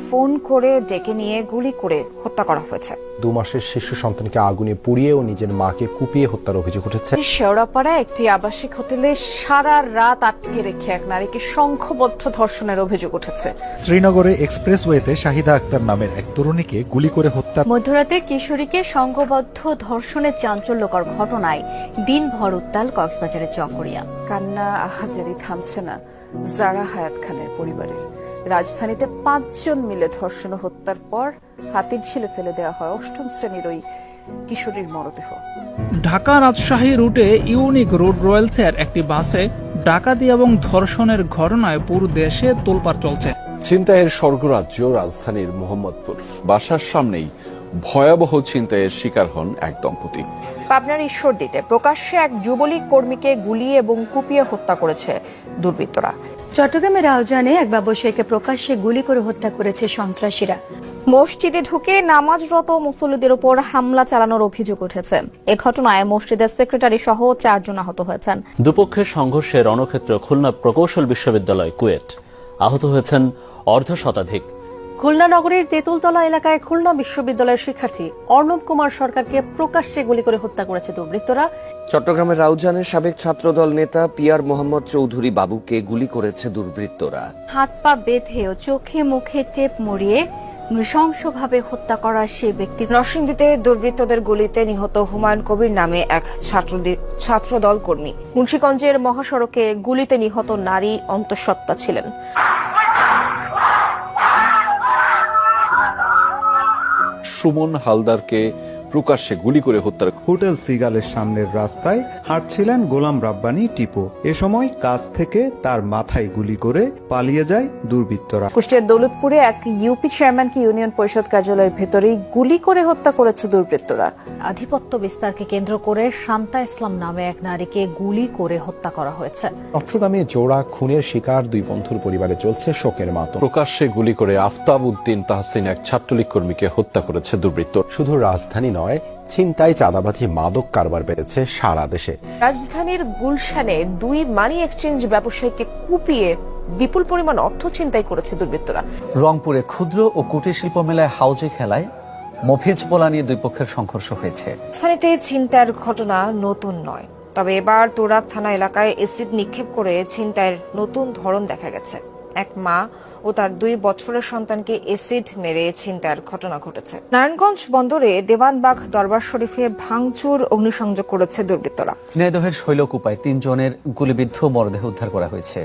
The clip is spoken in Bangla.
ফোন করে ডেকে নিয়ে গুলি করে হত্যা করা হয়েছে। 2 মাসের শিশু সন্তানকে আগুনে পুড়িয়ে ও নিজের মাকে কুপিয়ে হত্যার অভিযোগ উঠেছে। শেওড়াপাড়ায় একটি আবাসিক হোটেলে সারা রাত আটকে রেখে এক নারীকে সংঘবদ্ধ ধর্ষণের অভিযোগ উঠেছে। শ্রীনগরে এক্সপ্রেসওয়েতে শাহিদা আক্তার নামের এক তরুণীকে গুলি করে হত্যা। মধ্যরাতে কিশোরীকে সংঘবদ্ধ ধর্ষণের চাঞ্চল্যকর ঘটনায় দিনভর উত্তাল কক্সবাজারের চকরিয়া। কান্না আহাজারি থামছে না জারা হায়াত খানের পরিবারের। রাজধানীতে 5 জন মিলে ধর্ষণ ও হত্যার পর হাতির ঝিলে ফেলে দেওয়া হয় 8ম শ্রেণীর ওই কিশোরীর মরদেহ। ঢাকা রাজশাহী রুটে ইউনিক রোড রয়েলসের একটি বাসে ডাকাতি এবং ধর্ষণের ঘটনায় পুরো দেশে তোলপাড় চলছে। ছিনতাইয়ের স্বর্গরাজ্য রাজধানীর মোহাম্মদপুর। বাসার সামনেই ভয়াবহ ছিনতাইয়ের শিকার হন এক দম্পতি। পাবনার ঈশ্বরদীতে প্রকাশ্যে এক যুবলীগ কর্মীকে গুলি এবং কুপিয়ে হত্যা করেছে দুর্বৃত্তরা। চট্টগ্রামের রাউজানে এক ব্যবসায়ীকে প্রকাশ্যে গুলি করে হত্যা করেছে সন্ত্রাসীরা। মসজিদে ঢুকে নামাজরত মুসল্লিদের উপর হামলা চালানোর অভিযোগ উঠেছে। এ ঘটনায় মসজিদের সেক্রেটারি সহ 4 জন আহত হয়েছেন। দুপক্ষের সংঘর্ষে রণক্ষেত্র খুলনা প্রকৌশল বিশ্ববিদ্যালয় কুয়েট। আহত হয়েছেন অর্ধশতাধিক। খুলনা নগরীর তেঁতুলতলা এলাকায় খুলনা বিশ্ববিদ্যালয়ের শিক্ষার্থী অর্ণব কুমার সরকারকে প্রকাশ্যে গুলি করে হত্যা করেছে দুর্বৃত্তরা। চট্টগ্রামের রাউজানের সাবেক ছাত্রদল নেতা পিয়ার মোহাম্মদ চৌধুরী বাবুকে গুলি করেছে দুর্বৃত্তরা। হাত পা বেঁধে ও চোখে মুখে টেপ মরিয়ে নৃশংসভাবে হত্যা করা সেই ব্যক্তি। নরসিংদীতে দুর্বৃত্তদের গুলিতে নিহত হুমায়ুন কবির নামে এক ছাত্রদল কর্মী। মুন্সিগঞ্জের মহাসড়কে গুলিতে নিহত নারী অন্তঃসত্ত্বা ছিলেন। সুমন হালদারকে প্রকাশ্যে গুলি করে হত্যার। হোটেল সিগালের সামনের রাস্তায় হাঁটছিলেন গোলাম রাব্বানী টিপু। এ সময় কাছ থেকে তার মাথায় গুলি করে পালিয়ে যায় দুর্বৃত্তরা। কুষ্টিয়ার দৌলতপুরে এক ইউপি চেয়ারম্যানকে ইউনিয়ন পরিষদ কার্যালয়ের ভেতরেই গুলি করে হত্যা করেছে দুর্বৃত্তরা। আধিপত্য বিস্তারকে কেন্দ্র করে শান্তা ইসলাম নামে এক নারীকে গুলি করে হত্যা করা হয়েছে। চট্টগ্রামে জোড়া খুনের শিকার 2 বন্ধুর পরিবারে চলছে শোকের মাতম। প্রকাশ্যে গুলি করে আফতাব উদ্দিন তাহসিন এক ছাত্রলীগ কর্মীকে হত্যা করেছে দুর্বৃত্ত। শুধু রাজধানী নয়, ছিনতাই, চাঁদাবাজি, মাদক কারবার বেড়েছে সারা দেশে। রাজধানীর গুলশানে 2 মানি এক্সচেঞ্জ ব্যবসায়ীকে কুপিয়ে বিপুল পরিমাণ অর্থ ছিনতাই করেছে দুর্বৃত্তরা। রংপুরে ক্ষুদ্র ও কুটির শিল্প মেলায় হাউজে খেলায় মফিজ পোলা নিয়ে 2 পক্ষের সংঘর্ষ হয়েছে। স্থানীয়তে ছিনতাইয়ের ঘটনা নতুন নয়, তবে এবার তোরাব থানা এলাকায় এসিড নিক্ষেপ করে ছিনতাইয়ের নতুন ধরন দেখা গেছে। এক মা ও তার 2 বছরের সন্তানকে এসিড মেরে ছিনতাইয়ের ঘটনা ঘটেছে। নারায়ণগঞ্জ বন্দরে দেওয়ানবাগ দরবার শরীফে ভাঙচুর অগ্নিসংযোগ করেছে দুর্বৃত্তরা। ঝিনাইদহের শৈলকুপায় 3 জনের গুলিবিদ্ধ মরদেহ উদ্ধার করা হয়েছে।